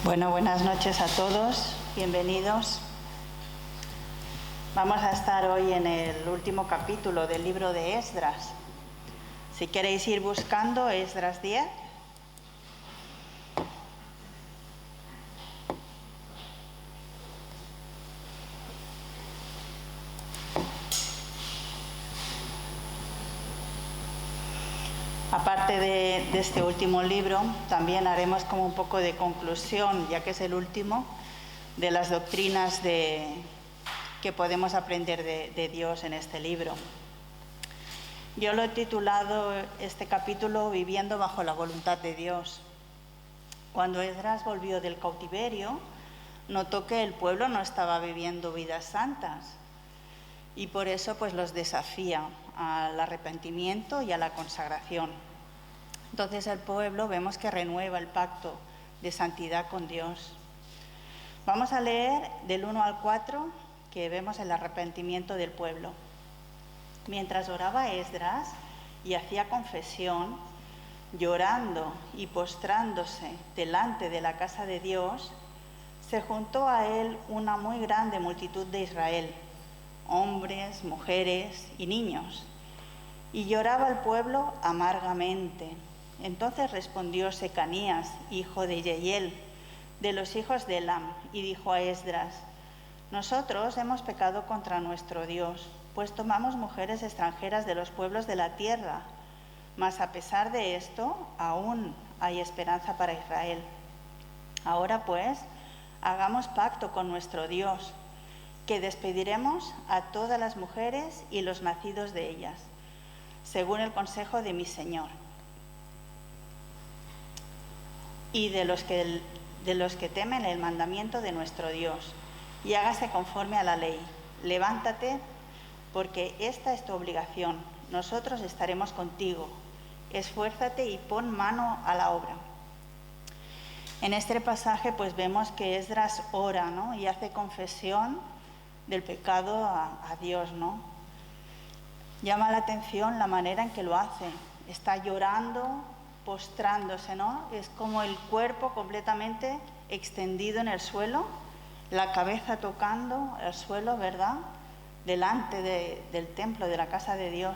Bueno, buenas noches a todos, bienvenidos. Vamos a estar hoy en el último capítulo del libro de Esdras. Si queréis ir buscando Esdras 10. Aparte de este último libro, también haremos como un poco de conclusión, ya que es el último, de las doctrinas que podemos aprender de Dios en este libro. Yo lo he titulado este capítulo Viviendo bajo la voluntad de Dios. Cuando Esdras volvió del cautiverio, notó que el pueblo no estaba viviendo vidas santas y por eso pues los desafía al arrepentimiento y a la consagración. Entonces el pueblo vemos que renueva el pacto de santidad con Dios. Vamos a leer del 1 al 4, que vemos el arrepentimiento del pueblo. Mientras oraba Esdras y hacía confesión, llorando y postrándose delante de la casa de Dios, se juntó a él una muy grande multitud de Israel, hombres, mujeres y niños, y lloraba el pueblo amargamente. Entonces respondió Secanías, hijo de Yehiel, de los hijos de Elam, y dijo a Esdras: nosotros hemos pecado contra nuestro Dios, pues tomamos mujeres extranjeras de los pueblos de la tierra, mas a pesar de esto, aún hay esperanza para Israel. Ahora pues, hagamos pacto con nuestro Dios, que despediremos a todas las mujeres y los nacidos de ellas, según el consejo de mi Señor, y de los que temen el mandamiento de nuestro Dios, y hágase conforme a la ley. Levántate, porque esta es tu obligación. Nosotros estaremos contigo. Esfuérzate y pon mano a la obra. En este pasaje pues vemos que Esdras ora, ¿no?, y hace confesión del pecado a Dios, ¿no? Llama la atención la manera en que lo hace. Está llorando, postrándose, ¿no? Es como el cuerpo completamente extendido en el suelo, la cabeza tocando el suelo, ¿verdad?, delante del templo, de la casa de Dios.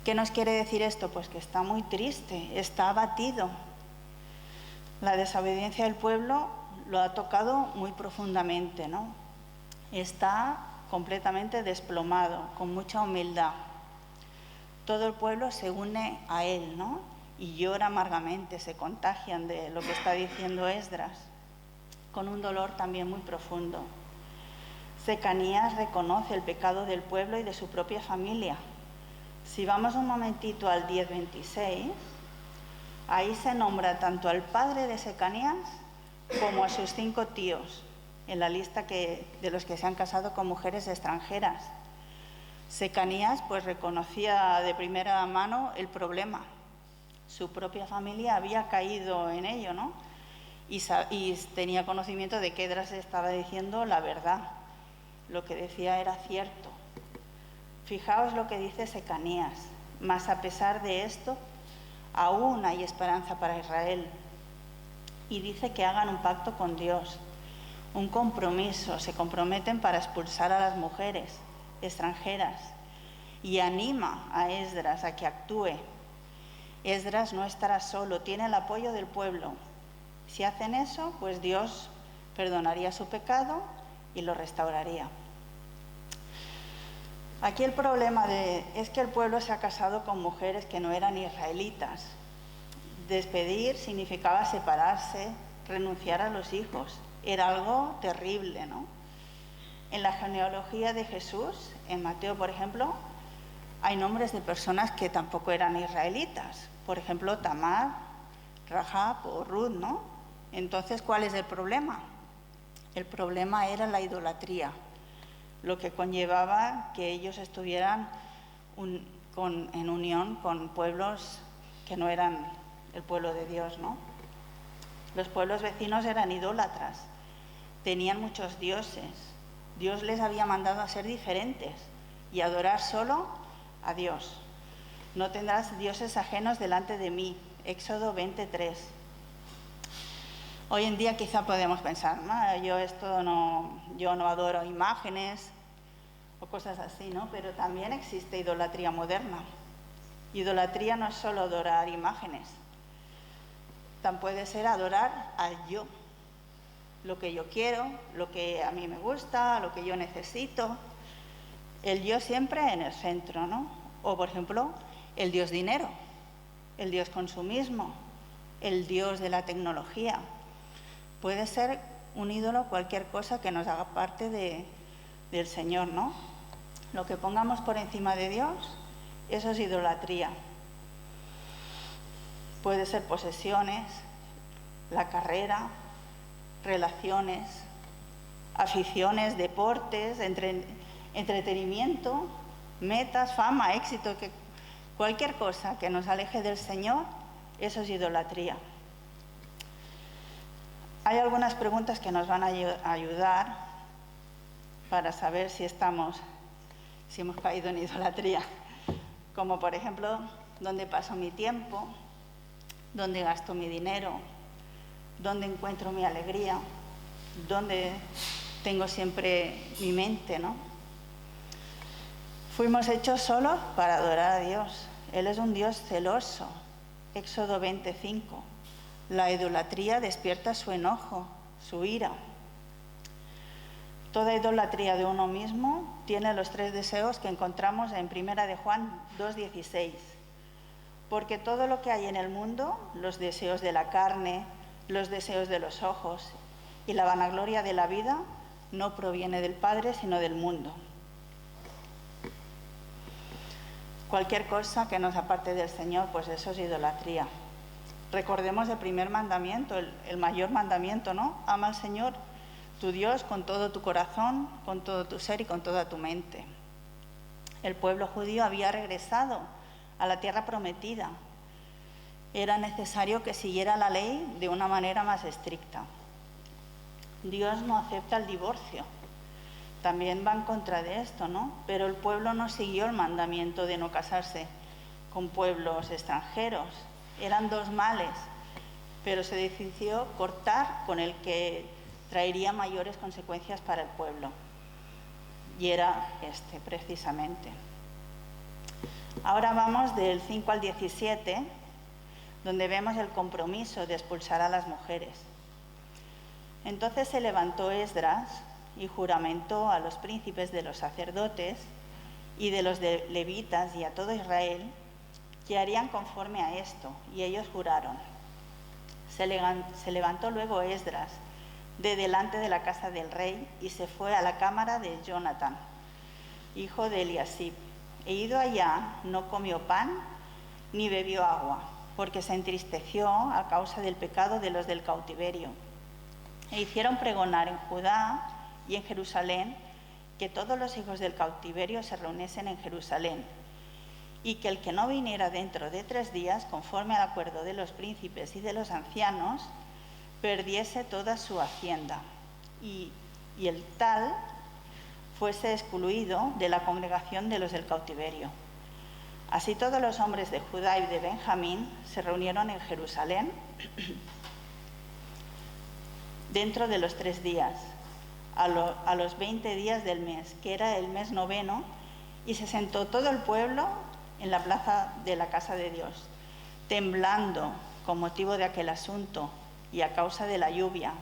¿Qué nos quiere decir esto? Pues que está muy triste, está abatido. La desobediencia del pueblo lo ha tocado muy profundamente, ¿no? Está completamente desplomado, con mucha humildad. Todo el pueblo se une a él, ¿no?, y llora amargamente, se contagian de lo que está diciendo Esdras, con un dolor también muy profundo. Secanías reconoce el pecado del pueblo y de su propia familia. Si vamos un momentito al 10:26, ahí se nombra tanto al padre de Secanías como a sus 5 tíos, en la lista de los que se han casado con mujeres extranjeras. Secanías pues reconocía de primera mano el problema. Su propia familia había caído en ello, ¿no? Y tenía conocimiento de que Esdras estaba diciendo la verdad. Lo que decía era cierto. Fijaos lo que dice Secanías: mas a pesar de esto, aún hay esperanza para Israel. Y dice que hagan un pacto con Dios, un compromiso, se comprometen para expulsar a las mujeres extranjeras, y anima a Esdras a que actúe. Esdras no estará solo, tiene el apoyo del pueblo. Si hacen eso, pues Dios perdonaría su pecado y lo restauraría. Aquí el problema es que el pueblo se ha casado con mujeres que no eran israelitas. Despedir significaba separarse, renunciar a los hijos. Era algo terrible, ¿no? En la genealogía de Jesús, en Mateo, por ejemplo, hay nombres de personas que tampoco eran israelitas. Por ejemplo, Tamar, Rahab o Ruth, ¿no? Entonces, ¿cuál es el problema? El problema era la idolatría, lo que conllevaba que ellos estuvieran en unión con pueblos que no eran el pueblo de Dios, ¿no? Los pueblos vecinos eran idólatras, tenían muchos dioses. Dios les había mandado a ser diferentes y adorar solo a Dios. No tendrás dioses ajenos delante de mí. Éxodo 23. Hoy en día quizá podemos pensar, "Ah, yo no adoro imágenes o cosas así, ¿no?". Pero también existe idolatría moderna. Idolatría no es solo adorar imágenes, también puede ser adorar al yo, lo que yo quiero, lo que a mí me gusta, lo que yo necesito. El yo siempre en el centro, ¿no? O, por ejemplo, el dios dinero, el dios consumismo, el dios de la tecnología. Puede ser un ídolo cualquier cosa que nos haga parte del Señor, ¿no? Lo que pongamos por encima de Dios, eso es idolatría. Puede ser posesiones, la carrera, relaciones, aficiones, deportes, entretenimiento, metas, fama, éxito, cualquier cosa que nos aleje del Señor, eso es idolatría. Hay algunas preguntas que nos van a ayudar para saber si hemos caído en idolatría. Como por ejemplo, ¿dónde paso mi tiempo? ¿Dónde gasto mi dinero? ¿Dónde encuentro mi alegría? ¿Dónde tengo siempre mi mente, ¿no? Fuimos hechos solo para adorar a Dios. Él es un Dios celoso. Éxodo 20:5. La idolatría despierta su enojo, su ira. Toda idolatría de uno mismo tiene los 3 deseos que encontramos en 1 de Juan 2:16. Porque todo lo que hay en el mundo, los deseos de la carne, los deseos de los ojos y la vanagloria de la vida, no proviene del Padre, sino del mundo. Cualquier cosa que nos aparte del Señor, pues eso es idolatría. Recordemos el primer mandamiento, el mayor mandamiento, ¿no? Ama al Señor, tu Dios, con todo tu corazón, con todo tu ser y con toda tu mente. El pueblo judío había regresado a la tierra prometida. Era necesario que siguiera la ley de una manera más estricta. Dios no acepta el divorcio. También va en contra de esto, ¿no? Pero el pueblo no siguió el mandamiento de no casarse con pueblos extranjeros. Eran 2 males, pero se decidió cortar con el que traería mayores consecuencias para el pueblo. Y era este, precisamente. Ahora vamos del 5 al 17, donde vemos el compromiso de expulsar a las mujeres. Entonces se levantó Esdras y juramentó a los príncipes de los sacerdotes y de los levitas y a todo Israel que harían conforme a esto, y ellos juraron. Se levantó luego Esdras de delante de la casa del rey y se fue a la cámara de Jonatán, hijo de Eliasib. E ido allá, no comió pan ni bebió agua, porque se entristeció a causa del pecado de los del cautiverio. E hicieron pregonar en Judá y en Jerusalén que todos los hijos del cautiverio se reuniesen en Jerusalén, y que el que no viniera dentro de 3 días, conforme al acuerdo de los príncipes y de los ancianos, perdiese toda su hacienda, y el tal fuese excluido de la congregación de los del cautiverio. Así todos los hombres de Judá y de Benjamín se reunieron en Jerusalén dentro de los 3 días, a los 20 días del mes, que era el mes 9, y se sentó todo el pueblo en la plaza de la casa de Dios, temblando con motivo de aquel asunto y a causa de la lluvia.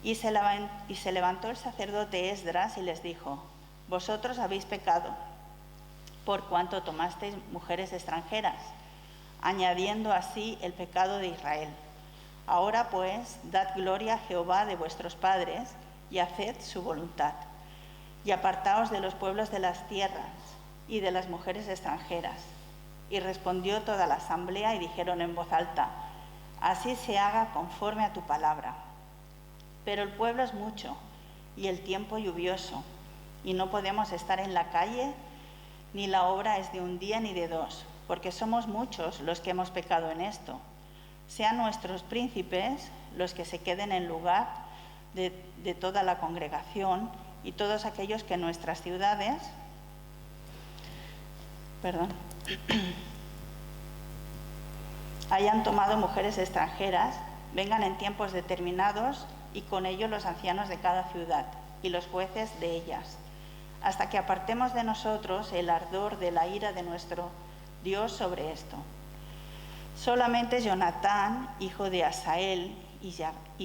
Y se levantó el sacerdote Esdras y les dijo: vosotros habéis pecado, por cuanto tomasteis mujeres extranjeras, añadiendo así el pecado de Israel. Ahora pues, dad gloria a Jehová de vuestros padres y haced su voluntad, y apartaos de los pueblos de las tierras y de las mujeres extranjeras. Y respondió toda la asamblea y dijeron en voz alta: así se haga conforme a tu palabra. Pero el pueblo es mucho y el tiempo lluvioso, y no podemos estar en la calle, ni la obra es de un día ni de 2, porque somos muchos los que hemos pecado en esto. Sean nuestros príncipes los que se queden en lugar de toda la congregación, y todos aquellos que en nuestras ciudades hayan tomado mujeres extranjeras, vengan en tiempos determinados y con ellos los ancianos de cada ciudad y los jueces de ellas, hasta que apartemos de nosotros el ardor de la ira de nuestro Dios sobre esto. Solamente Jonatán, hijo de Asael, y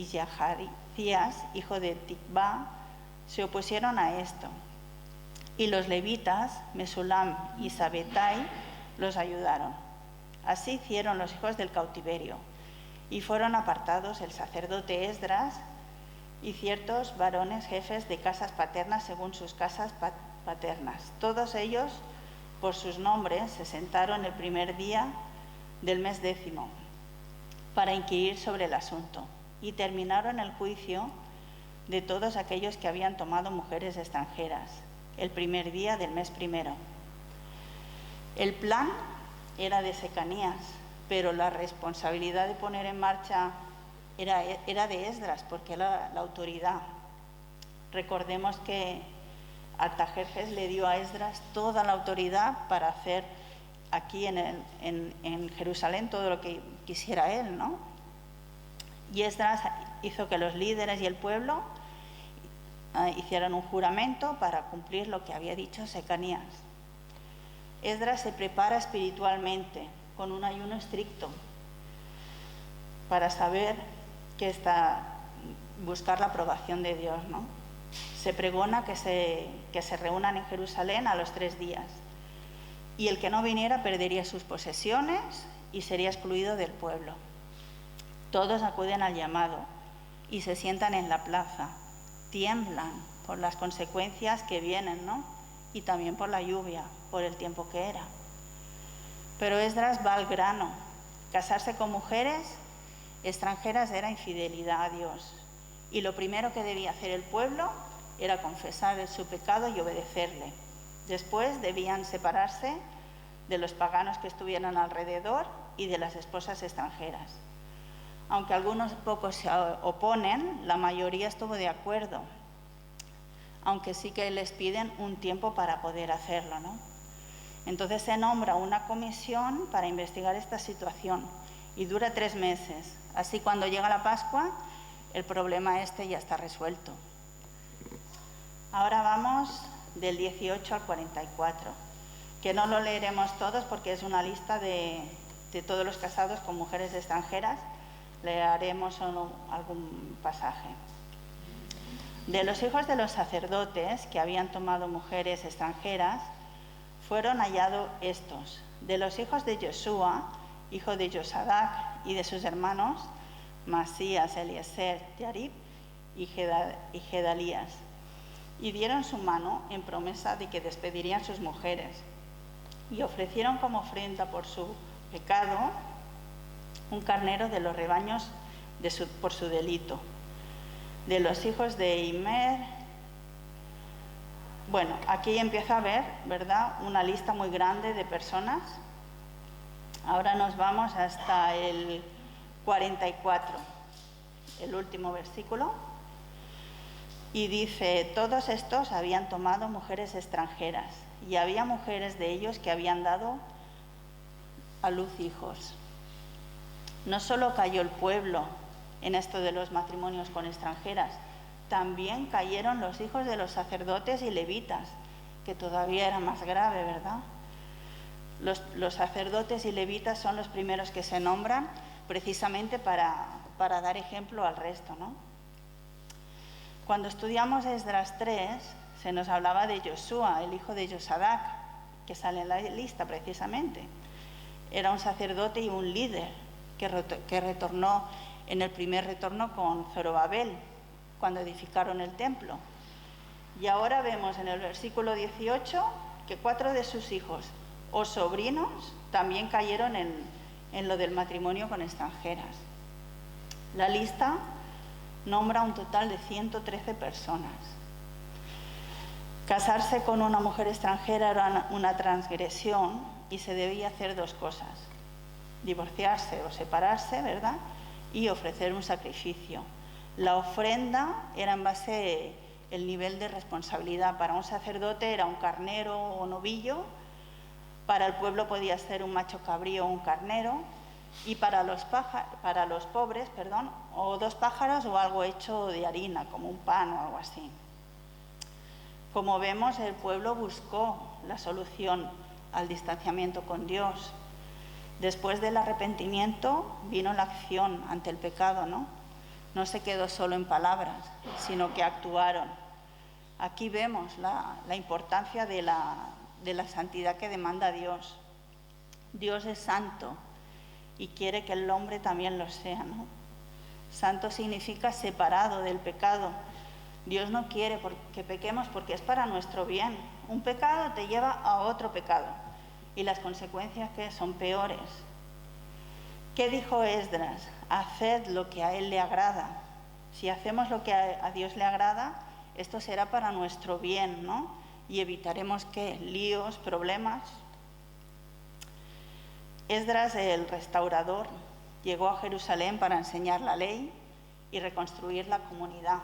Yaharías, hijo de Tikvá, se opusieron a esto. Y los levitas, Mesulam y Sabetai, los ayudaron. Así hicieron los hijos del cautiverio, y fueron apartados el sacerdote Esdras y ciertos varones jefes de casas paternas según sus casas paternas. Todos ellos, por sus nombres, se sentaron el primer día del mes 10 para inquirir sobre el asunto, y terminaron el juicio de todos aquellos que habían tomado mujeres extranjeras, el primer día del mes 1. El plan era de Secanías, pero la responsabilidad de poner en marcha era de Esdras, porque era la autoridad. Recordemos que Artajerjes le dio a Esdras toda la autoridad para hacer aquí en Jerusalén todo lo que quisiera él, ¿no? Y Esdras hizo que los líderes y el pueblo hicieran un juramento para cumplir lo que había dicho Secanías. Esdras se prepara espiritualmente con un ayuno estricto para saber buscar la aprobación de Dios, ¿no? Se pregona que se reúnan en Jerusalén a los 3 días, y el que no viniera perdería sus posesiones y sería excluido del pueblo. Todos acuden al llamado y se sientan en la plaza, tiemblan por las consecuencias que vienen, ¿no? Y también por la lluvia, por el tiempo que era. Pero Esdras va al grano. Casarse con mujeres extranjeras era infidelidad a Dios, y lo primero que debía hacer el pueblo era confesar su pecado y obedecerle. Después debían separarse de los paganos que estuvieran alrededor y de las esposas extranjeras. Aunque algunos pocos se oponen, la mayoría estuvo de acuerdo, aunque sí que les piden un tiempo para poder hacerlo, ¿no? Entonces se nombra una comisión para investigar esta situación y dura 3 meses. Así, cuando llega la Pascua, el problema ya está resuelto. Ahora vamos del 18 al 44, que no lo leeremos todos porque es una lista de todos los casados con mujeres extranjeras. Leeremos solo algún pasaje. De los hijos de los sacerdotes que habían tomado mujeres extranjeras, fueron hallados estos. De los hijos de Josué, hijo de Josadac, y de sus hermanos, Masías, Eliezer, Yarib y Gedalías. Y dieron su mano en promesa de que despedirían sus mujeres, y ofrecieron como ofrenda por su pecado un carnero de los rebaños por su delito. De los hijos de Imer, bueno, aquí empieza a ver, ¿verdad?, una lista muy grande de personas. Ahora nos vamos hasta el 44, el último versículo. Y dice: todos estos habían tomado mujeres extranjeras, y había mujeres de ellos que habían dado a luz hijos. No solo cayó el pueblo en esto de los matrimonios con extranjeras, también cayeron los hijos de los sacerdotes y levitas, que todavía era más grave, ¿verdad? Los sacerdotes y levitas son los primeros que se nombran precisamente para dar ejemplo al resto, ¿no? Cuando estudiamos Esdras 3, se nos hablaba de Josué, el hijo de Josadac, que sale en la lista precisamente. Era un sacerdote y un líder que retornó en el primer retorno con Zorobabel, cuando edificaron el templo. Y ahora vemos en el versículo 18 que 4 de sus hijos o sobrinos también cayeron en lo del matrimonio con extranjeras. La lista nombra un total de 113 personas. Casarse con una mujer extranjera era una transgresión y se debía hacer 2 cosas: divorciarse o separarse, ¿verdad?, y ofrecer un sacrificio. La ofrenda era en base al nivel de responsabilidad. Para un sacerdote era un carnero o novillo, para el pueblo podía ser un macho cabrío o un carnero, y para los pobres, o 2 pájaros o algo hecho de harina, como un pan o algo así. Como vemos, el pueblo buscó la solución al distanciamiento con Dios. Después del arrepentimiento vino la acción ante el pecado, ¿no? No se quedó solo en palabras, sino que actuaron. Aquí vemos la importancia de la santidad que demanda Dios. Dios es santo y quiere que el hombre también lo sea, ¿no? Santo significa separado del pecado. Dios no quiere que pequemos porque es para nuestro bien. Un pecado te lleva a otro pecado y las consecuencias que son peores. ¿Qué dijo Esdras? Haced lo que a él le agrada. Si hacemos lo que a Dios le agrada, esto será para nuestro bien, ¿no? Y evitaremos ¿qué? Líos, problemas. Esdras, el restaurador, llegó a Jerusalén para enseñar la ley y reconstruir la comunidad.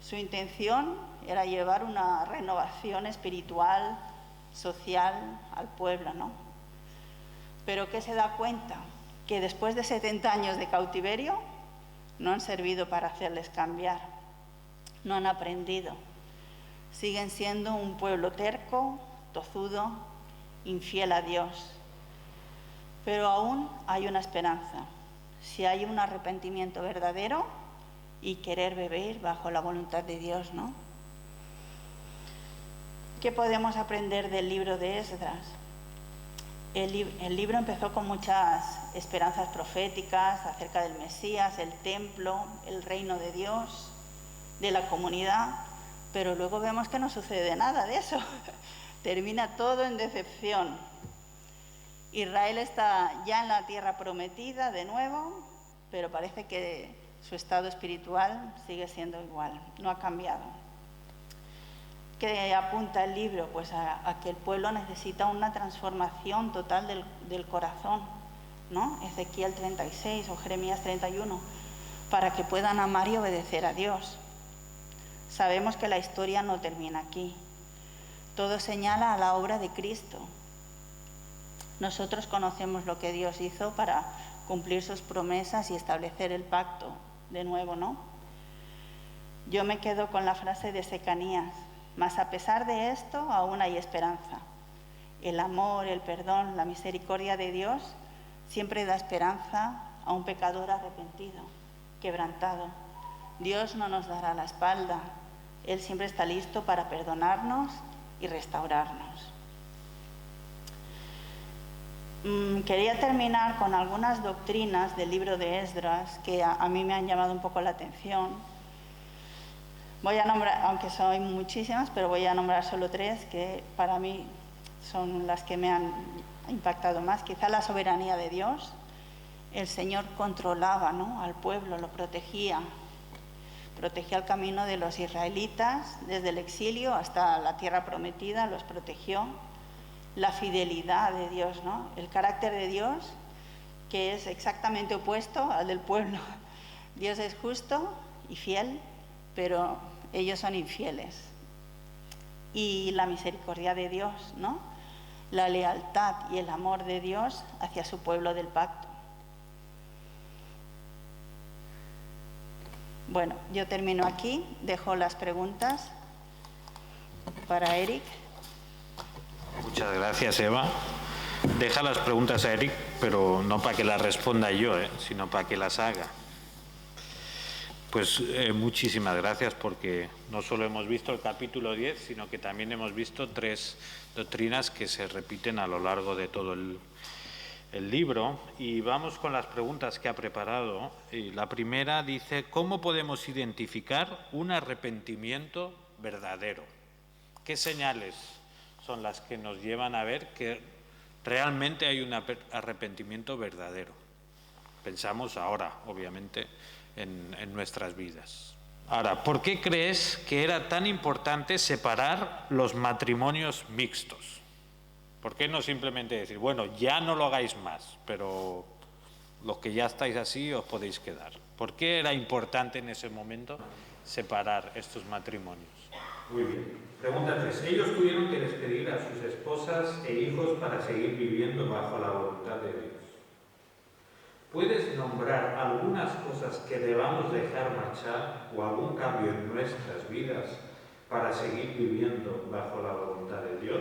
Su intención era llevar una renovación espiritual, social al pueblo, ¿no? Pero ¿qué se da cuenta? Que después de 70 años de cautiverio no han servido para hacerles cambiar, no han aprendido. Siguen siendo un pueblo terco, tozudo, infiel a Dios. Pero aún hay una esperanza. Si hay un arrepentimiento verdadero y querer vivir bajo la voluntad de Dios, ¿no? ¿Qué podemos aprender del libro de Esdras? El libro empezó con muchas esperanzas proféticas acerca del Mesías, el templo, el reino de Dios, de la comunidad, pero luego vemos que no sucede nada de eso. Termina todo en decepción. Israel está ya en la tierra prometida de nuevo, pero parece que su estado espiritual sigue siendo igual, no ha cambiado. ¿Qué apunta el libro? Pues a que el pueblo necesita una transformación total del corazón, ¿no? Ezequiel 36 o Jeremías 31, para que puedan amar y obedecer a Dios. Sabemos que la historia no termina aquí. Todo señala a la obra de Cristo. Nosotros conocemos lo que Dios hizo para cumplir sus promesas y establecer el pacto de nuevo, ¿no? Yo me quedo con la frase de Secanías: mas a pesar de esto, aún hay esperanza. El amor, el perdón, la misericordia de Dios siempre da esperanza a un pecador arrepentido, quebrantado. Dios no nos dará la espalda. Él siempre está listo para perdonarnos y restaurarnos. Quería terminar con algunas doctrinas del libro de Esdras que a mí me han llamado un poco la atención. Voy a nombrar, aunque son muchísimas, pero voy a nombrar solo 3 que para mí son las que me han impactado más. Quizá la soberanía de Dios. El Señor controlaba, ¿no?, al pueblo, lo protegía el camino de los israelitas desde el exilio hasta la tierra prometida, los protegió. La fidelidad de Dios, ¿no?, el carácter de Dios, que es exactamente opuesto al del pueblo. Dios es justo y fiel, pero ellos son infieles. Y la misericordia de Dios, ¿no?, la lealtad y el amor de Dios hacia su pueblo del pacto. Bueno, yo termino aquí, dejo las preguntas para Eric. Muchas gracias, Eva. Deja las preguntas a Eric, pero no para que las responda yo, sino para que las haga. Pues muchísimas gracias, porque no solo hemos visto el capítulo 10, sino que también hemos visto 3 doctrinas que se repiten a lo largo de todo el libro. Y vamos con las preguntas que ha preparado. Y la primera dice: ¿cómo podemos identificar un arrepentimiento verdadero? ¿Qué señales son las que nos llevan a ver que realmente hay un arrepentimiento verdadero? Pensamos ahora, obviamente, en nuestras vidas. Ahora, ¿por qué crees que era tan importante separar los matrimonios mixtos? ¿Por qué no simplemente decir, bueno, ya no lo hagáis más, pero los que ya estáis así os podéis quedar? ¿Por qué era importante en ese momento separar estos matrimonios? Muy bien. Pregunta 3. Ellos tuvieron que despedir a sus esposas e hijos para seguir viviendo bajo la voluntad de Dios. ¿puedes nombrar algunas cosas que debamos dejar marchar o algún cambio en nuestras vidas para seguir viviendo bajo la voluntad de Dios?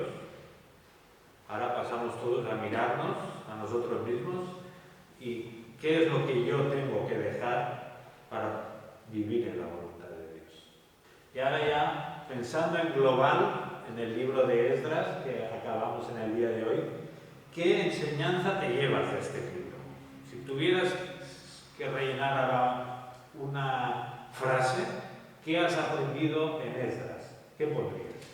Ahora pasamos todos a mirarnos a nosotros mismos y qué es lo que yo tengo que dejar para vivir en la voluntad de Dios. Y ahora ya, pensando en global, en el libro de Esdras que acabamos en el día de hoy, ¿qué enseñanza te llevas de este libro? Si tuvieras que rellenar ahora una frase, ¿qué has aprendido en Esdras? ¿Qué pondrías?